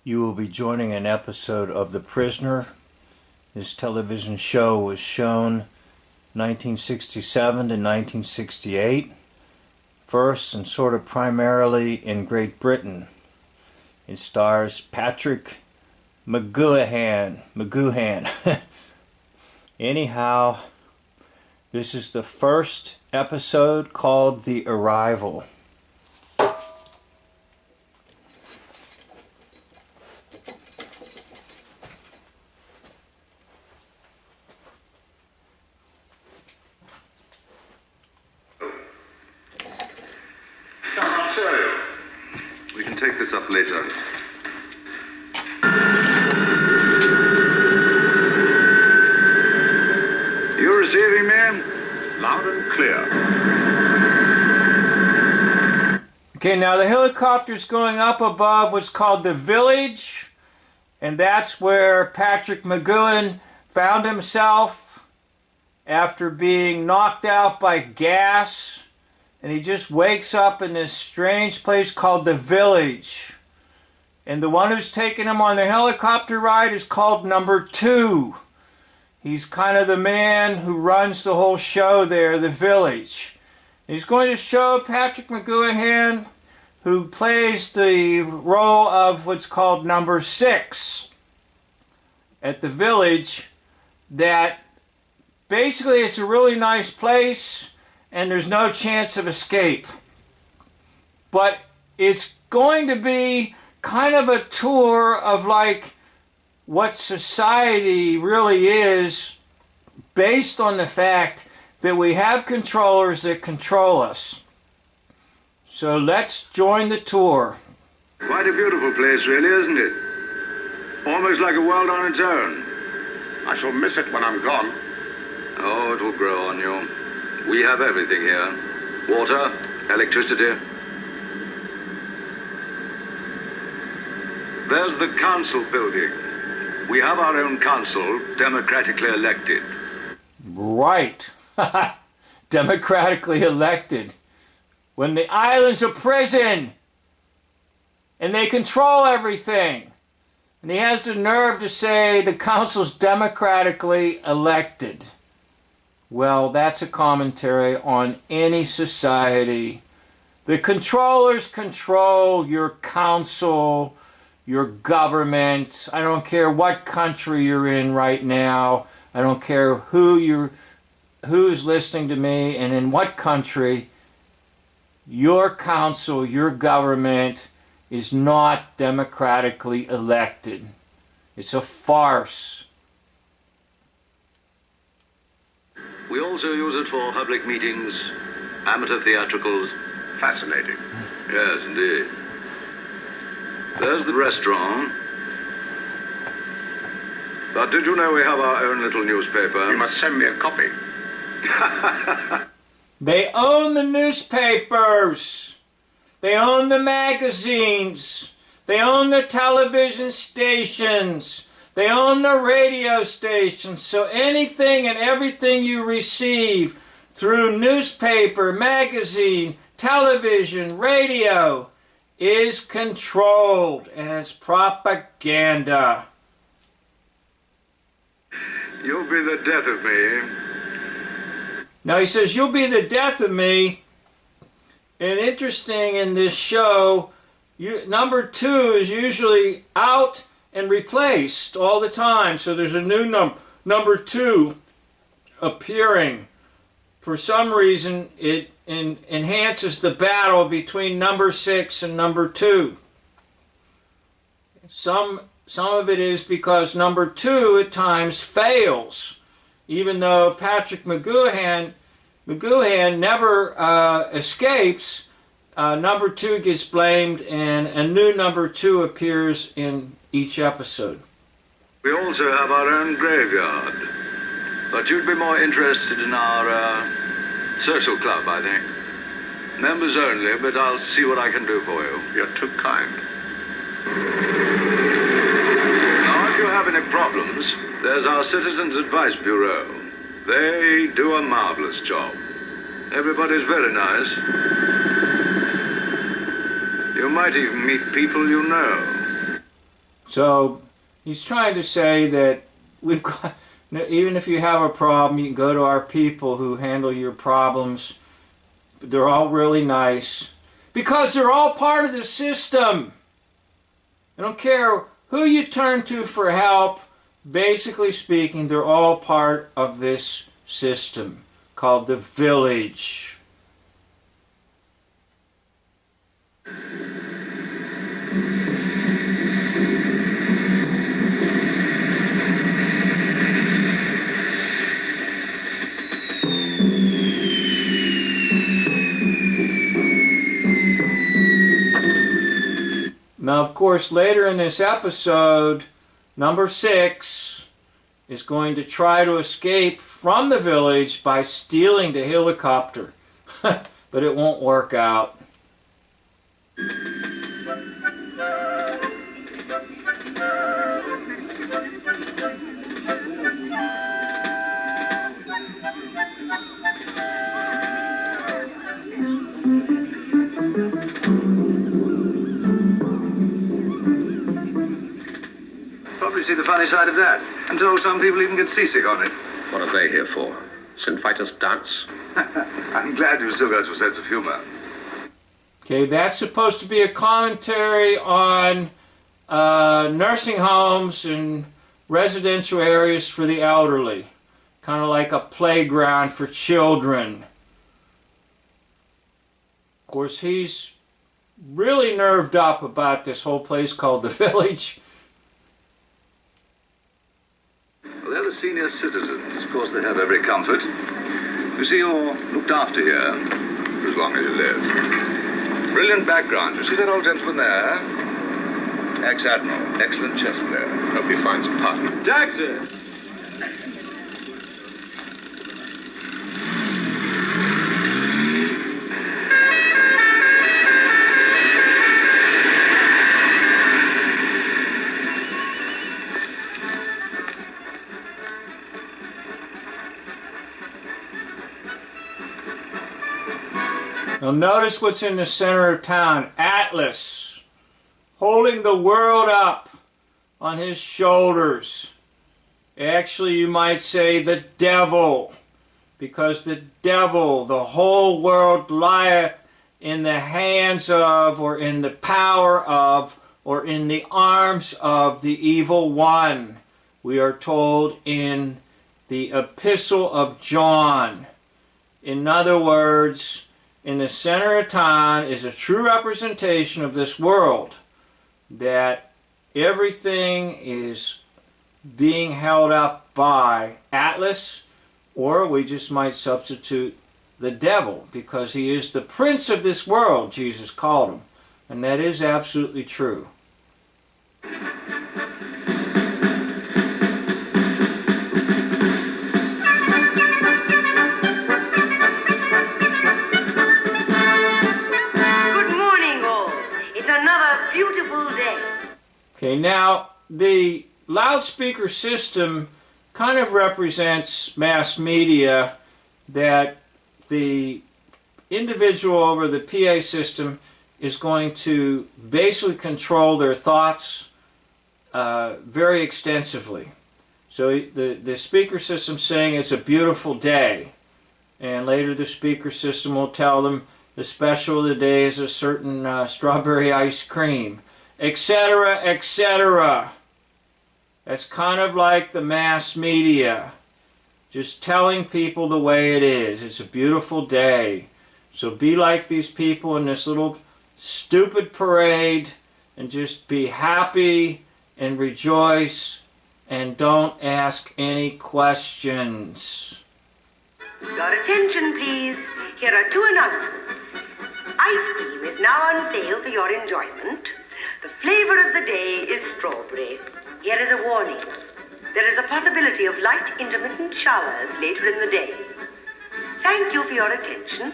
You will be joining an episode of The Prisoner. This television show was shown 1967 to 1968, first and sort of primarily in Great Britain. It stars Patrick McGoohan. Anyhow, this is the first episode called The Arrival. We can take this up later. You receiving me? Loud and clear. Okay, now the helicopter's going up above what's called the village, and that's where Patrick McGoohan found himself after being knocked out by gas. And he just wakes up in this strange place called the village. And the one who's taking him on the helicopter ride is called number 2. He's kind of the man who runs the whole show there, the village. He's going to show Patrick McGoohan, who plays the role of what's called number 6 at the village, that basically it's a really nice place and there's no chance of escape. But it's going to be kind of a tour of like what society really is, based on the fact that we have controllers that control us. So let's join the tour. Quite a beautiful place, really, isn't it? Almost like a world on its own. I shall miss it when I'm gone. Oh, it will grow on you. We have everything here. Water, electricity. There's the council building. We have our own council, democratically elected. Right. Democratically elected. When the island's a prison and they control everything. And he has the nerve to say the council's democratically elected. Well, that's a commentary on any society. The controllers control your council, your government. I don't care what country you're in right now. I don't care who's listening to me and in what country. Your council, your government is not democratically elected. It's a farce. We also use it for public meetings, amateur theatricals. Fascinating. Yes, indeed. There's the restaurant. But did you know we have our own little newspaper? You must send me a copy. They own the newspapers. They own the magazines. They own the television stations. They own the radio stations. So anything and everything you receive through newspaper, magazine, television, radio is controlled as propaganda. You'll be the death of me. Now he says, you'll be the death of me. And interesting in this show, number 2 is usually out and replaced all the time. So there's a new number 2 appearing. For some reason, it enhances the battle between number 6 and number 2. Some of it is because number 2 at times fails. Even though Patrick McGoohan never escapes, number 2 gets blamed and a new number 2 appears in each episode. We also have our own graveyard. But you'd be more interested in our social club, I think. Members only, but I'll see what I can do for you. You're too kind. Now, if you have any problems, there's our Citizens Advice Bureau. They do a marvelous job. Everybody's very nice. You might even meet people you know. So he's trying to say that we've got, even if you have a problem, you can go to our people who handle your problems. They're all really nice because they're all part of the system. I don't care who you turn to for help. Basically speaking, they're all part of this system called the village. Now, of course, later in this episode, number 6 is going to try to escape from the village by stealing the helicopter. But it won't work out. Probably see the funny side of that. I'm told some people even get seasick on it. What are they here for? St. Vitus dance? I'm glad you still got your sense of humor. Okay, that's supposed to be a commentary on nursing homes and residential areas for the elderly. Kind of like a playground for children. Of course, he's really nerved up about this whole place called the village. Well, they're the senior citizens. Of course, they have every comfort. You see, you're looked after here for as long as you live. Brilliant background. You see that old gentleman there? Ex-admiral. Excellent chess player. Hope he finds a partner. Jackson! Now notice what's in the center of town. Atlas, holding the world up on his shoulders. Actually, you might say the devil, because the devil, the whole world lieth in the hands of, or in the power of, or in the arms of the evil one. We are told in the Epistle of John. In other words, in the center of town is a true representation of this world, that everything is being held up by Atlas, or we just might substitute the devil, because he is the prince of this world, Jesus called him, and that is absolutely true. Okay, now the loudspeaker system kind of represents mass media, that the individual over the PA system is going to basically control their thoughts very extensively. So the speaker system saying it's a beautiful day, and later the speaker system will tell them the special of the day is a certain strawberry ice cream, etc., etc. That's kind of like the mass media, just telling people the way it is. It's a beautiful day. So be like these people in this little stupid parade, and just be happy and rejoice, and don't ask any questions. Your attention, please. Here are 2 announcements. Ice cream is now on sale for your enjoyment. The flavor of the day is strawberry. Here is a warning. There is a possibility of light intermittent showers later in the day. Thank you for your attention.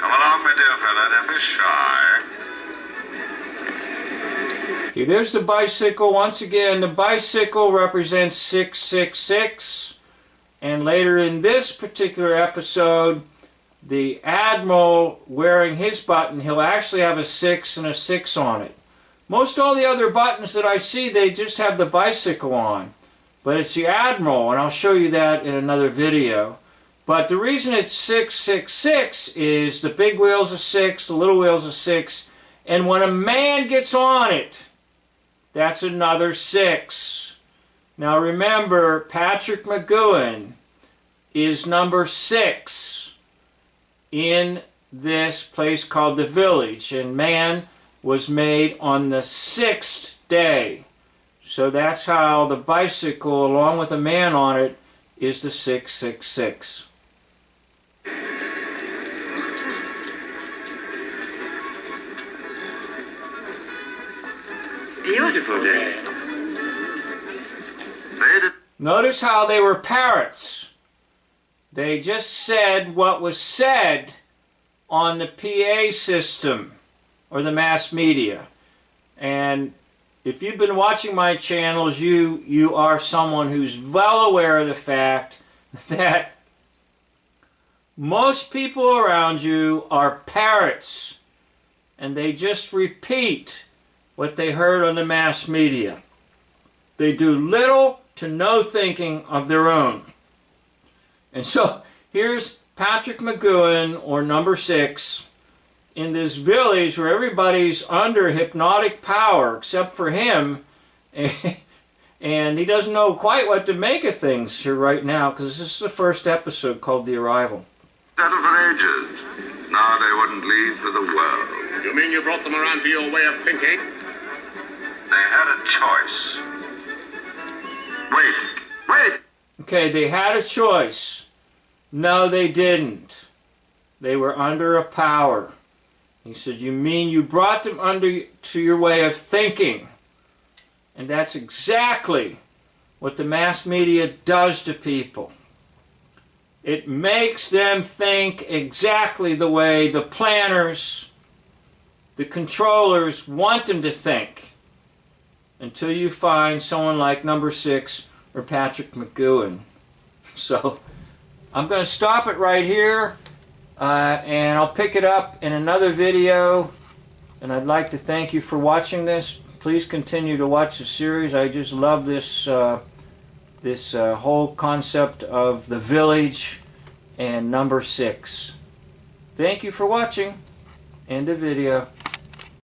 Come along, my dear fellow, don't be shy. Okay, there's the bicycle. Once again, the bicycle represents 666. And later in this particular episode, the Admiral wearing his button, he'll actually have a 6 and a 6 on it. Most all the other buttons that I see, they just have the bicycle on. But it's the Admiral, and I'll show you that in another video. But the reason it's 666 is the big wheel's a 6, the little wheel's a 6, and when a man gets on it, that's another 6. Now remember, Patrick McGoohan is number 6 in this place called the Village, and man was made on the 6th day. So that's how the bicycle, along with a man on it, is the 666. Beautiful day. Notice how they were parrots. They just said what was said on the PA system or the mass media. And if you've been watching my channels, you are someone who's well aware of the fact that most people around you are parrots, and they just repeat what they heard on the mass media. They do little to no thinking of their own. And so here's Patrick McGoohan, or number 6, in this village where everybody's under hypnotic power except for him, and he doesn't know quite what to make of things here right now, because this is the first episode called The Arrival. Settled for ages. Now they wouldn't leave for the world. You mean you brought them around to your way of thinking? They had a choice. Wait! Okay, they had a choice. No, they didn't. They were under a power. He said, you mean you brought them under to your way of thinking? And that's exactly what the mass media does to people. It makes them think exactly the way the planners, the controllers want them to think, until you find someone like number 6 or Patrick McGoohan. So I'm going to stop it right here, and I'll pick it up in another video. And I'd like to thank you for watching this. Please continue to watch the series. I just love this whole concept of the Village and number 6. Thank you for watching. End of video.